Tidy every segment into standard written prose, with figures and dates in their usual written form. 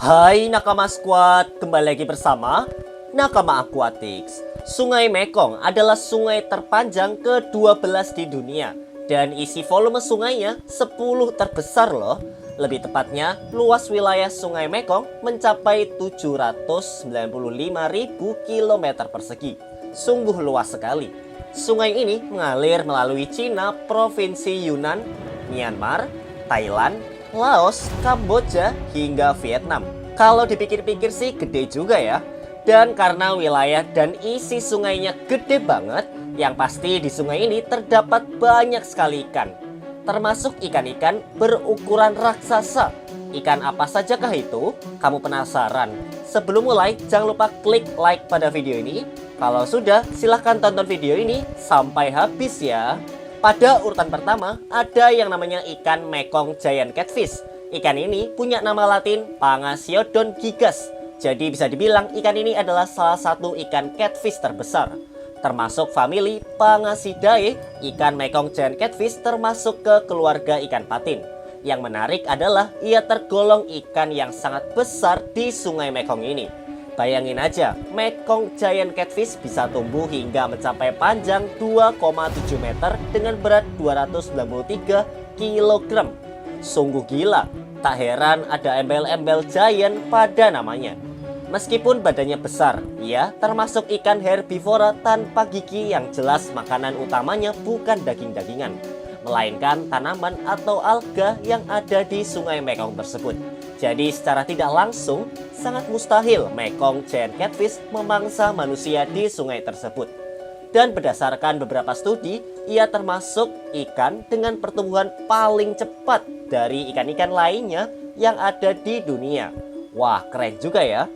Hai Nakama Squad, kembali lagi bersama Nakama Aquatics. Sungai Mekong adalah sungai terpanjang ke-12 di dunia dan isi volume sungainya 10 terbesar loh. Lebih tepatnya, luas wilayah Sungai Mekong mencapai 795.000 km persegi. Sungguh luas sekali. Sungai ini mengalir melalui Cina, Provinsi Yunnan, Myanmar, Thailand, Laos, Kamboja, hingga Vietnam. Kalau dipikir-pikir sih gede juga ya. Dan karena wilayah dan isi sungainya gede banget, yang pasti di sungai ini terdapat banyak sekali ikan. Termasuk ikan-ikan berukuran raksasa. Ikan apa sajakah itu? Kamu penasaran? Sebelum mulai, jangan lupa klik like pada video ini. Kalau sudah, silahkan tonton video ini sampai habis ya. Pada urutan pertama, ada yang namanya ikan Mekong Giant Catfish. Ikan ini punya nama latin Pangasiodon gigas. Jadi bisa dibilang ikan ini adalah salah satu ikan catfish terbesar. Termasuk famili Pangasidae, ikan Mekong Giant Catfish termasuk ke keluarga ikan patin. Yang menarik adalah ia tergolong ikan yang sangat besar di Sungai Mekong ini. Bayangin aja, Mekong Giant Catfish bisa tumbuh hingga mencapai panjang 2,7 meter dengan berat 293 kg. Sungguh gila, tak heran ada embel-embel giant pada namanya. Meskipun badannya besar, ia termasuk ikan herbivora tanpa gigi yang jelas makanan utamanya bukan daging-dagingan, melainkan tanaman atau alga yang ada di Sungai Mekong tersebut. Jadi secara tidak langsung, sangat mustahil Mekong Giant Catfish memangsa manusia di sungai tersebut. Dan berdasarkan beberapa studi, ia termasuk ikan dengan pertumbuhan paling cepat dari ikan-ikan lainnya yang ada di dunia. Wah, keren juga ya.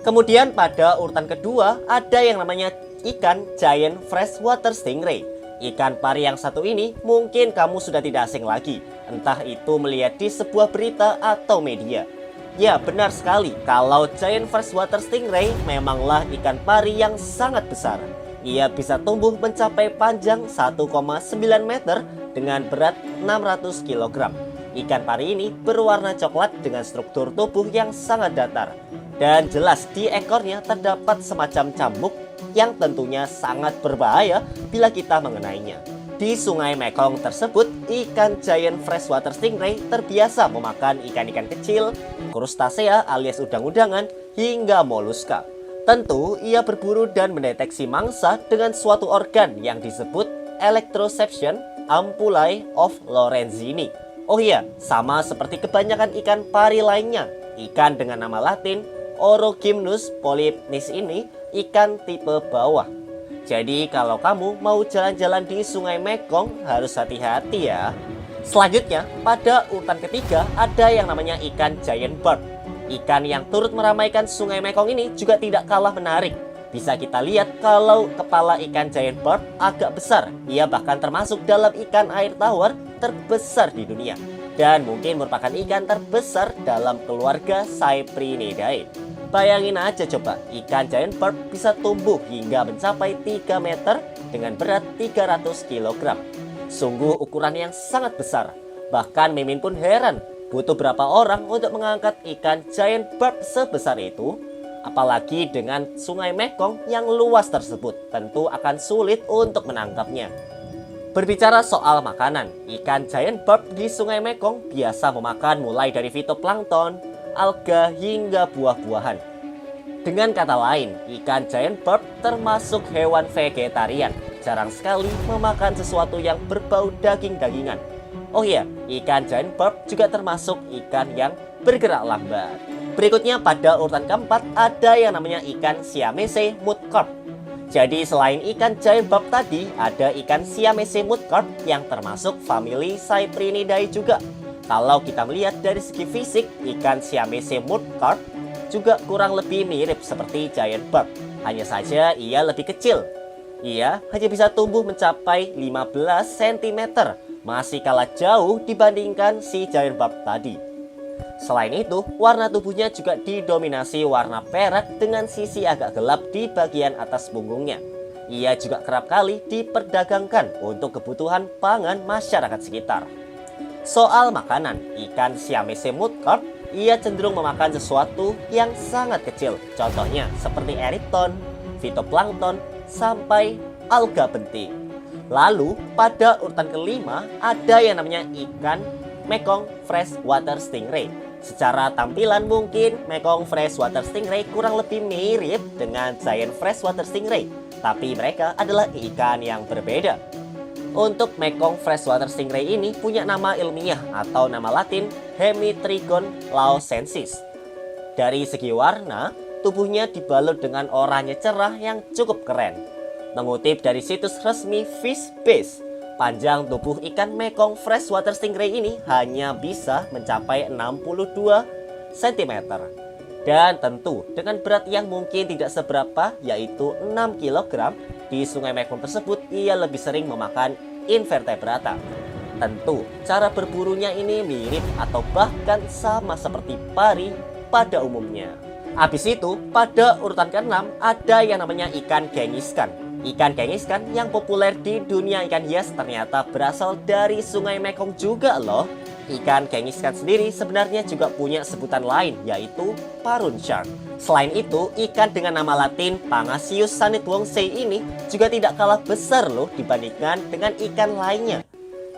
Kemudian pada urutan kedua ada yang namanya ikan Giant Freshwater Stingray. Ikan pari yang satu ini mungkin kamu sudah tidak asing lagi, entah itu melihat di sebuah berita atau media. Ya, benar sekali, kalau Giant Freshwater Stingray memanglah ikan pari yang sangat besar. Ia bisa tumbuh mencapai panjang 1,9 meter dengan berat 600 kg. Ikan pari ini berwarna coklat dengan struktur tubuh yang sangat datar. Dan jelas di ekornya terdapat semacam cambuk yang tentunya sangat berbahaya bila kita mengenainya. Di Sungai Mekong tersebut, ikan Giant Freshwater Stingray terbiasa memakan ikan-ikan kecil, krustasea alias udang-udangan, hingga moluska. Tentu, ia berburu dan mendeteksi mangsa dengan suatu organ yang disebut electroception ampullae of Lorenzini. Oh iya, sama seperti kebanyakan ikan pari lainnya, ikan dengan nama latin Orogymnus polypnis ini ikan tipe bawah. Jadi kalau kamu mau jalan-jalan di Sungai Mekong harus hati-hati ya. Selanjutnya pada urutan ketiga ada yang namanya ikan giant barb. Ikan yang turut meramaikan Sungai Mekong ini juga tidak kalah menarik. Bisa kita lihat kalau kepala ikan giant barb agak besar. Ia bahkan termasuk dalam ikan air tawar terbesar di dunia. Dan mungkin merupakan ikan terbesar dalam keluarga Cyprinidae. Bayangin aja coba, ikan giant barb bisa tumbuh hingga mencapai 3 meter dengan berat 300 kg. Sungguh ukuran yang sangat besar. Bahkan Mimin pun heran, butuh berapa orang untuk mengangkat ikan giant barb sebesar itu? Apalagi dengan Sungai Mekong yang luas tersebut, tentu akan sulit untuk menangkapnya. Berbicara soal makanan, ikan giant barb di Sungai Mekong biasa memakan mulai dari fitoplankton, alga hingga buah-buahan. Dengan kata lain, ikan giant barb termasuk hewan vegetarian. Jarang sekali memakan sesuatu yang berbau daging-dagingan. Oh iya, ikan giant barb juga termasuk ikan yang bergerak lambat. Berikutnya pada urutan keempat ada yang namanya ikan Siamese mudcarp. Jadi selain ikan giant barb tadi, ada ikan Siamese mudcarp yang termasuk famili Cyprinidae juga. Kalau kita melihat dari segi fisik, ikan Siamese mudcarp juga kurang lebih mirip seperti giant barb. Hanya saja ia lebih kecil. Ia hanya bisa tumbuh mencapai 15 cm, masih kalah jauh dibandingkan si giant barb tadi. Selain itu, warna tubuhnya juga didominasi warna perak dengan sisi agak gelap di bagian atas punggungnya. Ia juga kerap kali diperdagangkan untuk kebutuhan pangan masyarakat sekitar. Soal makanan, ikan Siamese mudcarp ia cenderung memakan sesuatu yang sangat kecil. Contohnya seperti eriton, fitoplankton, sampai alga penting. Lalu pada urutan kelima ada yang namanya ikan Mekong Freshwater Stingray. Secara tampilan mungkin Mekong Freshwater Stingray kurang lebih mirip dengan Giant Freshwater Stingray, tapi mereka adalah ikan yang berbeda. Untuk Mekong Freshwater Stingray ini punya nama ilmiah atau nama latin Hemitrigon laosensis. Dari segi warna, tubuhnya dibalut dengan oranye cerah yang cukup keren. Mengutip dari situs resmi FishBase, panjang tubuh ikan Mekong Freshwater Stingray ini hanya bisa mencapai 62 cm. Dan tentu dengan berat yang mungkin tidak seberapa, yaitu 6 kg, di sungai Mekong tersebut ia lebih sering memakan invertebrata. Tentu cara berburunya ini mirip atau bahkan sama seperti pari pada umumnya. Habis itu pada urutan ke-6 ada yang namanya ikan gengiskan. Ikan gengiskan yang populer di dunia ikan hias ternyata berasal dari sungai Mekong juga loh. Ikan gengiskan sendiri sebenarnya juga punya sebutan lain, yaitu parun shark. Selain itu, ikan dengan nama latin Pangasius sanitwongsei ini juga tidak kalah besar loh dibandingkan dengan ikan lainnya.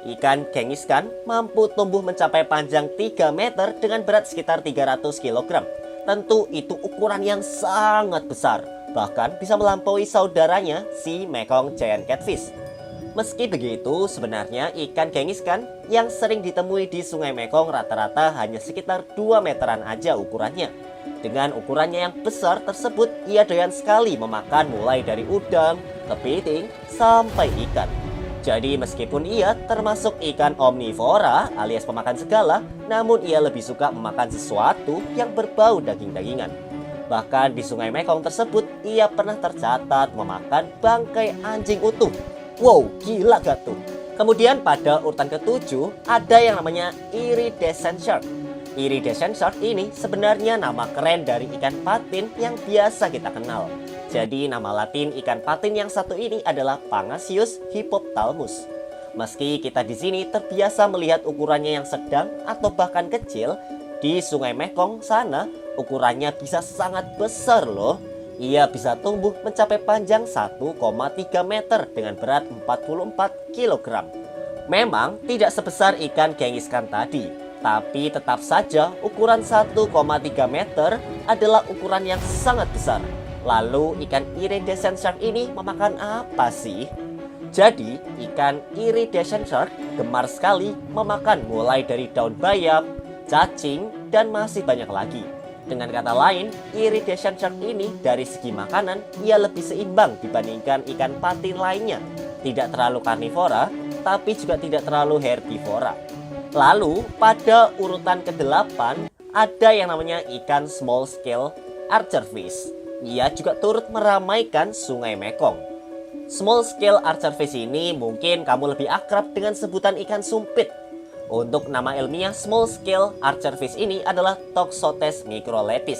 Ikan gengiskan mampu tumbuh mencapai panjang 3 meter dengan berat sekitar 300 kg. Tentu itu ukuran yang sangat besar, bahkan bisa melampaui saudaranya si Mekong Giant Catfish. Meski begitu, sebenarnya ikan gengiskan yang sering ditemui di sungai Mekong rata-rata hanya sekitar 2 meteran aja ukurannya. Dengan ukurannya yang besar tersebut, ia doyan sekali memakan mulai dari udang, kepiting, sampai ikan. Jadi meskipun ia termasuk ikan omnivora alias pemakan segala, namun ia lebih suka memakan sesuatu yang berbau daging-dagingan. Bahkan di sungai Mekong tersebut, ia pernah tercatat memakan bangkai anjing utuh. Wow, gila gak tuh? Kemudian pada urutan ke-7 ada yang namanya iridescent shark. Iridescent shark ini sebenarnya nama keren dari ikan patin yang biasa kita kenal. Jadi nama latin ikan patin yang satu ini adalah Pangasius hippophthalmus. Meski kita di sini terbiasa melihat ukurannya yang sedang atau bahkan kecil, di sungai Mekong sana ukurannya bisa sangat besar loh. Ia bisa tumbuh mencapai panjang 1,3 meter dengan berat 44 kg. Memang tidak sebesar ikan gengiskan tadi, tapi tetap saja ukuran 1,3 meter adalah ukuran yang sangat besar. Lalu ikan iridescent shark ini memakan apa sih? Jadi ikan iridescent shark gemar sekali memakan mulai dari daun bayam, cacing, dan masih banyak lagi. Dengan kata lain, iridescent shark ini dari segi makanan ia lebih seimbang dibandingkan ikan patin lainnya. Tidak terlalu karnivora, tapi juga tidak terlalu herbivora. Lalu pada urutan ke-8 ada yang namanya ikan small scale archerfish. Ia juga turut meramaikan sungai Mekong. Small scale archerfish ini mungkin kamu lebih akrab dengan sebutan ikan sumpit. Untuk nama ilmiah small scale archerfish ini adalah Toxotes microlepis.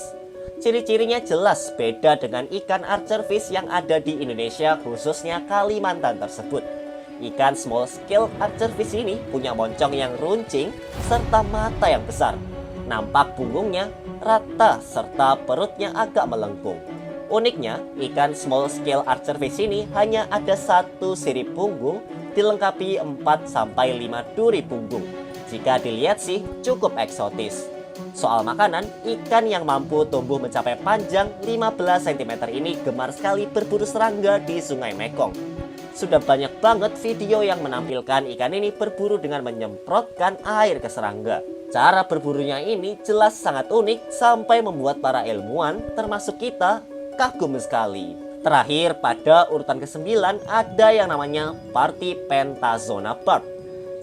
Ciri-cirinya jelas beda dengan ikan archerfish yang ada di Indonesia, khususnya Kalimantan tersebut. Ikan small scale archerfish ini punya moncong yang runcing serta mata yang besar. Nampak punggungnya rata serta perutnya agak melengkung. Uniknya, ikan small scale archerfish ini hanya ada satu sirip punggung dilengkapi 4-5 duri punggung. Jika dilihat sih cukup eksotis. Soal makanan, ikan yang mampu tumbuh mencapai panjang 15 cm ini gemar sekali berburu serangga di sungai Mekong. Sudah banyak banget video yang menampilkan ikan ini berburu dengan menyemprotkan air ke serangga. Cara berburunya ini jelas sangat unik sampai membuat para ilmuwan termasuk kita kagum sekali. Terakhir pada urutan ke-9 ada yang namanya Party Pentazona barb.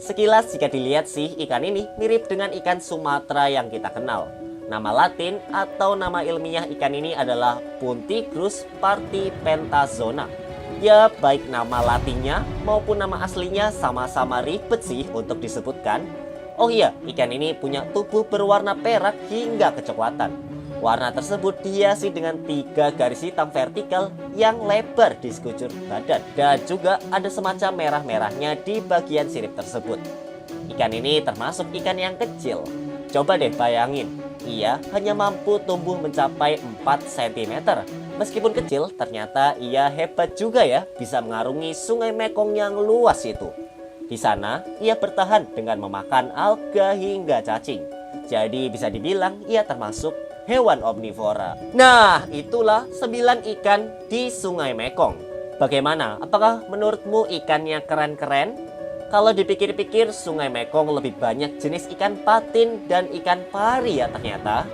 Sekilas jika dilihat sih ikan ini mirip dengan ikan Sumatera yang kita kenal. Nama latin atau nama ilmiah ikan ini adalah Puntigrus Party Pentazona. Ya baik nama latinnya maupun nama aslinya sama-sama ribet sih untuk disebutkan. Oh iya, ikan ini punya tubuh berwarna perak hingga kecoklatan. Warna tersebut dihiasi dengan 3 garis hitam vertikal yang lebar di sekujur badan. Dan juga ada semacam merah-merahnya di bagian sirip tersebut. Ikan ini termasuk ikan yang kecil. Coba deh bayangin, ia hanya mampu tumbuh mencapai 4 cm. Meskipun kecil, ternyata ia hebat juga ya, bisa mengarungi sungai Mekong yang luas itu. Di sana, ia bertahan dengan memakan alga hingga cacing. Jadi bisa dibilang ia termasuk hewan omnivora. Nah, itulah 9 ikan di sungai Mekong. Bagaimana? Apakah menurutmu ikannya keren-keren? Kalau dipikir-pikir, sungai Mekong lebih banyak jenis ikan patin dan ikan pari ya ternyata.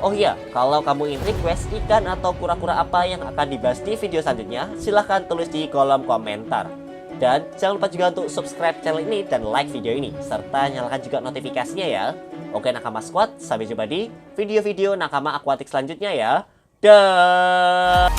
Oh iya, kalau kamu ingin request ikan atau kura-kura apa yang akan dibahas di video selanjutnya, silahkan tulis di kolom komentar. Dan jangan lupa juga untuk subscribe channel ini dan like video ini, serta nyalakan juga notifikasinya ya. Oke Nakama Squad, sampai jumpa di video-video Nakama Aquatic selanjutnya ya. Dah.